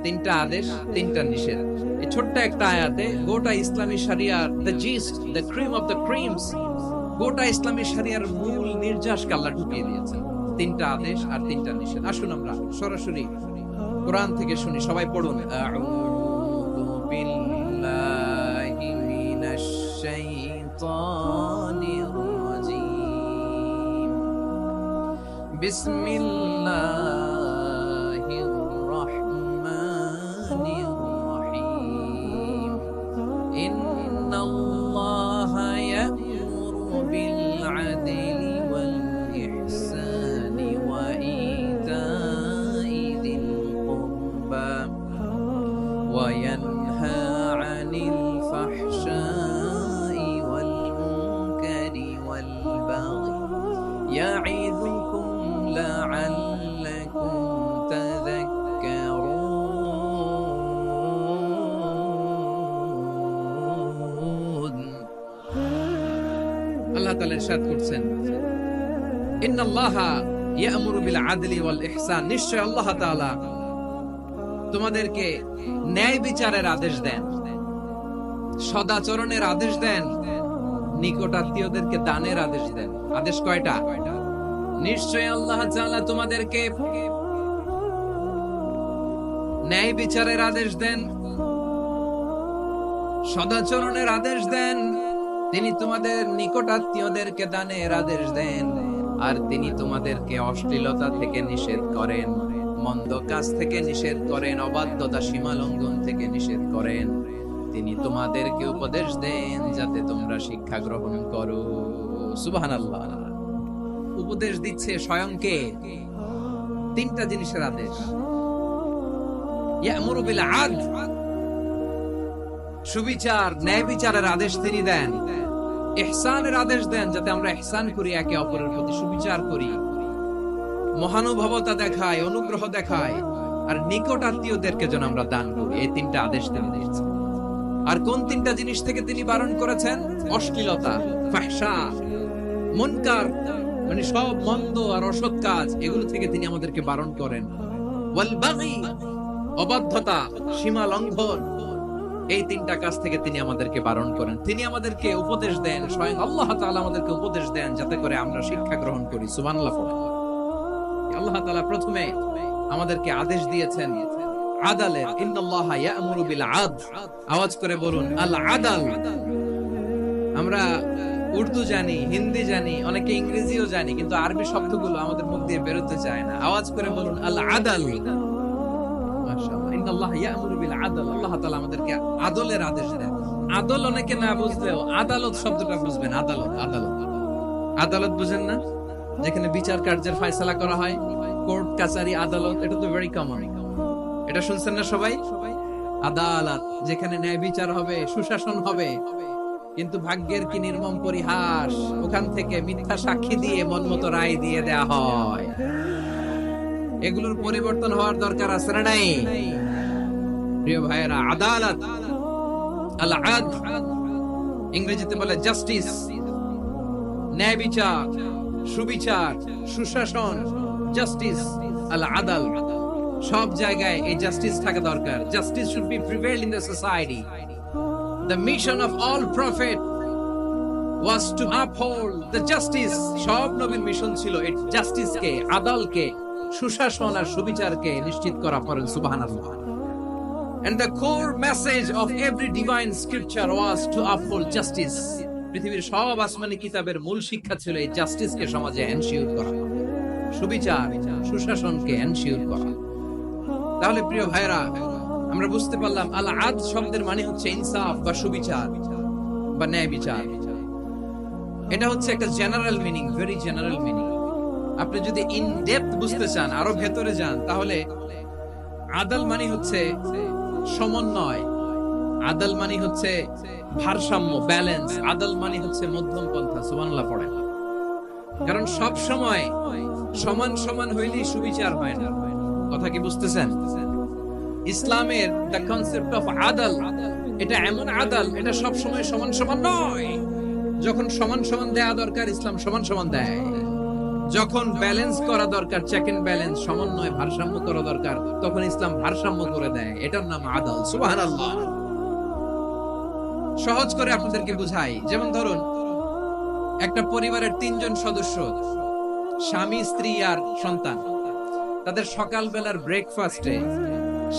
তিনটা আদেশ, তিনটা নিষেধ। এই ছোট্ট একটা আয়াতে গোটা ইসলামী শরিয়ার the gist, the cream of the creams, গোটা ইসলামী শরিয়ার মূল নির্যাসকে আল্লাহ ঢুকিয়ে দিয়েছেন। তিনটা আদেশ আর তিনটা নিষেধ। আসুন আমরা সরাসরি কোরআন থেকে শুনি, সবাই পড়ুন। আউযু বিল্লাহি মিনাশ শাইতানির রাজীম। বিসমিল্লাহির রাহমানির রাহিম। ইন্নাল্লাহা ইয়া'মুরু বিল আদলি ওয়াল ইহসানি ওয়া ইতাই যিল কুরবা ওয়া ইয়ানহা আনিল ফাহশাই ওয়াল মুনকারি ওয়াল বাগি ইয়া'iযুকুম লা'আল্লাকুম তাযাক্কারুন। আল্লাহ তাআলা ইরশাদ করছেন, ইন্নাল্লাহা ইয়া'মুরু বিল আদলি ওয়াল ইহসান, নিশ্চয় আল্লাহ তাআলা তোমাদেরকে ন্যায় বিচারের আদেশ দেন, সদাচরণের আদেশ দেন, নিকটাত্মীয়দেরকে দানের আদেশ দেন। আদেশ কয়টা? নিশ্চয় আল্লাহ তাআলা তোমাদেরকে ন্যায় বিচারের আদেশ দেন, সদাচরণের আদেশ দেন, তিনি তোমাদের নিকটাত্মীয়দেরকে দানের আদেশ দেন, আর তিনি তোমাদেরকে অশ্লীলতা থেকে নিষেধ করেন, মন্দ কাজ থেকে নিষেধ করেন, অবাধ্যতা সীমা লঙ্ঘন থেকে নিষেধ করেন। তিনি তোমাদেরকে উপদেশ দেন যাতে তোমরা শিক্ষা গ্রহণ করো। সুবহানাল্লাহ। উপদেশ দিচ্ছে স্বয়ং কে? তিনটা জিনিসের আদেশ। ইয়া'মুরু বিল আদল, সুবিচার, ন্যায় বিচারের আদেশ তিনি দেন। ইহসানের আদেশ দেন, যাতে আমরা ইহসান করি, একে অপরের প্রতি সুবিচার করি, মহানুভবতা দেখায়, অনুগ্রহ দেখায়, আর নিকট আত্মীয়দেরকে যেন আমরা দান করি। এই তিনটা আদেশ তিনি দিয়েছেন। আর কোন তিনটা জিনিস থেকে তিনি বারণ করেছেন? অশ্লীলতা, ফাহশা, মুনকার, মানে সব মন্দ আর অসৎ কাজ, এগুলো থেকে তিনি আমাদেরকে বারণ করেন। ওয়াল বাগি, অবাধ্যতা, সীমা লঙ্ঘন, এই তিনটা কাজ থেকে তিনি আমাদেরকে বারণ করেন। তিনি আমাদেরকে উপদেশ দেন, স্বয়ং আল্লাহ তাআলা আমাদেরকে উপদেশ দেন যাতে করে আমরা শিক্ষা গ্রহণ করি। সুবহানাল্লাহ। আল্লাহ তাআলা প্রথমে আমাদেরকে আদেশ দিয়েছেন আদালের। ইন্নাল্লাহা ইয়া'মুরু বিল আদল। আওয়াজ করে বলুন আল আদল। আমরা উর্দু জানি, হিন্দি জানি, অনেকে ইংরেজিও জানি, কিন্তু আরবি শব্দগুলো আমাদের মুখ দিয়ে বেরোতে চায় না। আওয়াজ করে বলুন আল আদল। মাশাআল্লাহ। ইন্নাল্লাহা ইয়া'মুরু বিল আদল। আল্লাহ তাআলা আমাদেরকে আদলের আদেশ দেন। আদল অনেকে না বুঝলেও আদালত শব্দটা বুঝবেন। আদালত, আদালত, আদালত বুঝেন না? যেখানে বিচার কার্যের ফয়সালা করা হয়, কোর্ট কাচারি, আদালত, এটা তো ভেরি কমন। এটা শুনছেন না সবাই? আদালত, যেখানে ন্যায় বিচার হবে, সুশাসন হবে। কিন্তু ভাগ্যের কি নির্মম পরিহাস, ওখান থেকে মিথ্যা সাক্ষী দিয়ে মনমতো রায় দিয়ে দেয়া হয়। এগুলোর পরিবর্তন হওয়ার দরকার আছে না নাই? প্রিয় ভাইয়েরা, আদালত, আল আদল, ইংরেজিতে বলে জাস্টিস, ন্যায় বিচার, সুবিচার, সুশাসন, জাস্টিস, আল আদল, সব জায়গায় এই জাস্টিস থাকা দরকার। Justice should be prevail in the society. The mission of all prophet was two uphold the justice. সব নবীর মিশন ছিল এই জাস্টিসকে, আদলকে, সুশাসন আর সুবিচারকে নিশ্চিত করা। পড়েন সুবহানাল্লাহ। And the core message of every divine scripture was to uphold justice. পৃথিবীর সব আসমানি কিতাবের মূল শিক্ষা ছিল এই জাস্টিসকে সমাজে এনশিওর করা, সুবিচার, সুশাসনকে এনশিওর করা। তাহলে প্রিয় ভাইরা, আমরা বুঝতে পারলাম আল আদল শব্দের মানে হচ্ছে ইনসাফ বা সুবিচার বা ন্যায় বিচার। এটা হচ্ছে একটা general meaning, very general meaning. আপনি যদি ইন ডেপথ বুঝতে চান, আরো ভেতরে যান, তাহলে আদল মানে হচ্ছে সমন্বয়, আদল মানে হচ্ছে ভারসাম্য, ব্যালেন্স, আদল মানে হচ্ছে মধ্যম পন্থা। সুবহানাল্লাহ পড়েন। কারণ সব সময় সমান সমান হইলেই সুবিচার হয় না। কথা কি বুঝতেছেন? ইসলামের দ্য কনসেপ্ট অফ আদল, এটা এমন আদল, এটা সব সময় সমান সমান নয়। যখন সমান সমান দেয়া দরকার, ইসলাম সমান সমান দেয়। যখন ব্যালেন্স করা দরকার, চেক এন্ড ব্যালেন্স, সমন্বয়, ভারসাম্য করা দরকার, তখন ইসলাম ভারসাম্য করে দেয়। এটার নাম আদল। সুবহানাল্লাহ। সহজ করে আপনাদেরকে বুঝাই, যেমন ধরুন একটা পরিবারের 3 জন সদস্য, স্বামী, স্ত্রী আর সন্তান। তাদের সকালবেলার ব্রেকফাস্টে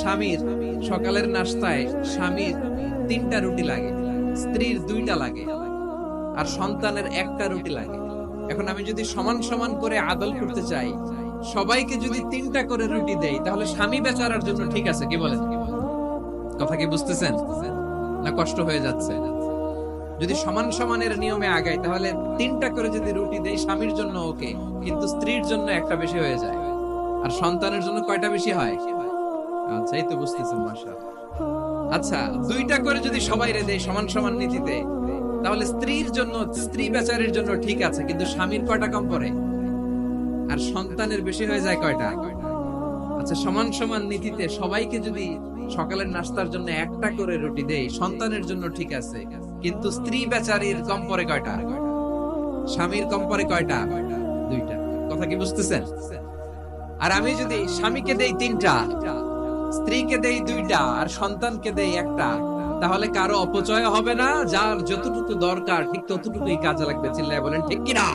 স্বামীর সকালের নাস্তায় স্বামীর 3টা রুটি লাগে, স্ত্রীর 2টা লাগে, আর সন্তানের 1টা রুটি লাগে। এখন আমি যদি সমান সমান করে আদল করতে চাই, সবাইকে যদি 3টা করে রুটি দেই, তাহলে স্বামী বেচারার জন্য ঠিক আছে, কি বলেন? কথা কি বুঝতেছেন না কষ্ট হয়ে যাচ্ছে? যদি সমান সমানের নিয়মে আগাই, তাহলে 3টা করে যদি রুটি দেই স্বামীর জন্য ওকে, কিন্তু স্ত্রীর জন্য 1টা বেশি হয়ে যায়। আর সন্তানের জন্য কয়টা বেশি হয়? আচ্ছা, এই তো বুঝতেছেন, মাশাআল্লাহ। আচ্ছা, 2টা করে যদি সবাই রে দেই সমান সমান নীতিতে, তাহলে স্ত্রীর জন্য, স্ত্রী বেচারির জন্য ঠিক আছে, কিন্তু স্বামীর কয়টা কম পড়ে? আর সন্তানের বেশি হয়ে যায় কয়টা? আচ্ছা, সমান সমান নীতিতে সবাইকে যদি সকালের নাস্তার জন্য 1টা করে রুটি দেই, সন্তানের জন্য ঠিক আছে, কিন্তু স্ত্রী বেচারির কম পড়ে কয়টা? স্বামীর কম পড়ে কয়টা? 2টা। কথা কি বুঝতেছেন? আর আমি যদি স্বামীকে দেই 3টা, স্ত্রীকে দেই 2টা, আর সন্তানকে দেই 1টা, তাহলে কারো অপচয় হবে না। যার যতটুকু দরকার ঠিক ততটুকুই কাজে লাগবে। চিল্লায় বলেন ঠিক কিনা?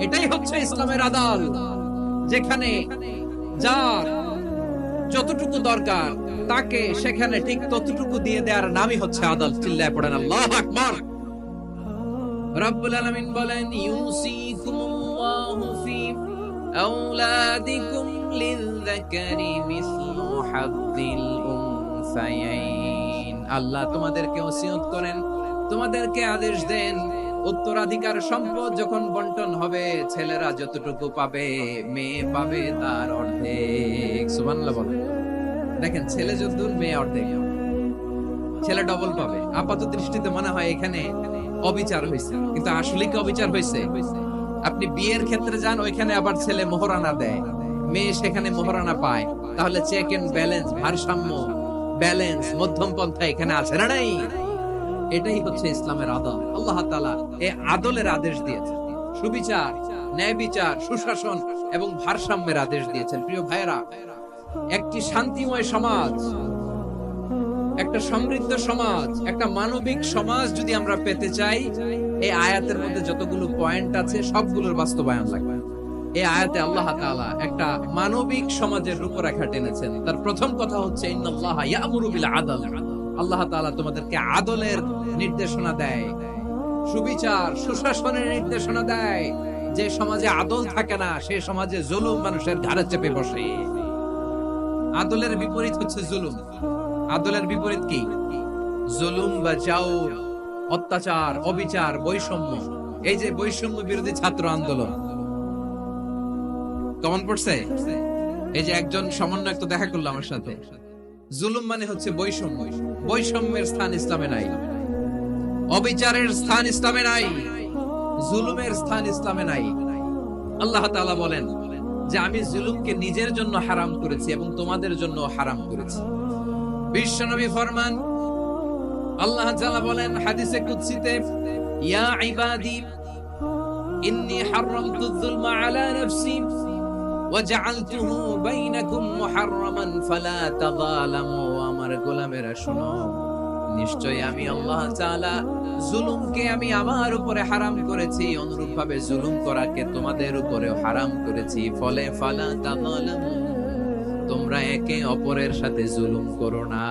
এটাই হচ্ছে ইসলামের আদল, যেখানে যার যতটুকু দরকার তাকে সেখানে ঠিক ততটুকু দিয়ে দেওয়ার নামই হচ্ছে আদল। চিল্লায় পড়েন আল্লাহু আকবার। রব্বুল আলামিন বলেন, ইউসিকুমুল্লাহু ফি আওলাদিকুম লিযযাকারি মিসলু হাযযিল উনসায়াইন। আল্লাহ তোমাদেরকে ওসিয়ত করেন, তোমাদেরকে আদেশ দেন, উত্তরাধিকার সম্পদ যখন বন্টন হবে, ছেলেরা যতটুকু পাবে, মেয়ে পাবে তার অর্ধেক। সুবহানাল্লাহ বলেন। দেখেন, ছেলে যতদূর, মেয়ে অর্ধেক, ছেলে ডবল পাবে। আপাত দৃষ্টিতে মনে হয় এখানে অবিচার হয়েছে, কিন্তু আসলে কি অবিচার হয়েছে? আপনি বিয়ের ক্ষেত্রে যান, ওইখানে আবার ছেলে মোহরানা দেয়, মেয়ে সেখানে মোহরানা পায়। তাহলে চেক এন্ড ব্যালেন্স, ভারসাম্য, ব্যালেন্স, মধ্যম পন্থা এখানে আছে না নাই? এটাই হচ্ছে ইসলামের আদল। আল্লাহ তাআলা এই আদলের আদেশ দিয়েছেন, সুবিচার, ন্যায় বিচার, সুশাসন এবং ভারসাম্যের আদেশ দিয়েছেন। প্রিয় ভাইরা, একটি শান্তিময় সমাজ, একটা সমৃদ্ধ সমাজ, একটা মানবিক সমাজ যদি আমরা পেতে চাই, এই আয়াতের মধ্যে যতগুলো পয়েন্ট আছে সবগুলোর বাস্তবায়ন লাগবে। এই আয়াতে আল্লাহ তাআলা একটা মানবিক সমাজের রূপরেখা টেনেছেন। তার প্রথম কথা হচ্ছে, ইন্নাল্লাহা ইয়ামুরু বিল আদল। আল্লাহ তাআলা তোমাদেরকে আদলের নির্দেশনা দেয়, সুবিচার, সুশাসনের নির্দেশনা দেয়। যে সমাজে আদল থাকে না, সেই সমাজে জুলুম মানুষের ঘাড়ে চেপে বসে। আদলের বিপরীত হচ্ছে জুলুম। আদলের বিপরীত কি? জুলুম বা জাওর, অত্যাচার, অবিচার, বৈষম্য। এই যে বৈষম্য বিরোধী ছাত্র আন্দোলন কেমন পড়ছে? এই যে একজন সমন্বয়ক তো দেখা করলো আমার সাথে। জুলুম মানে হচ্ছে বৈষম্য। বৈষম্যের স্থান ইসলামে নাই, অবিচারের স্থান ইসলামে নাই, জুলুমের স্থান ইসলামে নাই। আল্লাহ তাআলা বলেন যে আমি জুলুমকে নিজের জন্য হারাম করেছি এবং তোমাদের জন্য হারাম করেছি। বিশ্বনবী ফরমান, আল্লাহ তাআলা বলেন হাদিসে কুদসিতে, ইয়া ইবাদি ইন্নী হারামতুয যুলমা আলা নাফসি ওয়া জাআলতুহু বাইনাকুম মুহাররামান ফালা তাযালামু। আমার গোলামেরা শোনো, নিশ্চয়ই আমি আল্লাহ তাআলা জুলুমকে আমি আমার উপরে হারাম করেছি, অনুরূপভাবে জুলুম করাকে তোমাদের উপরেও হারাম করেছি। ফলে ফালা তাযালামু, তোমরা একে অপরের সাথে জুলুম করো না।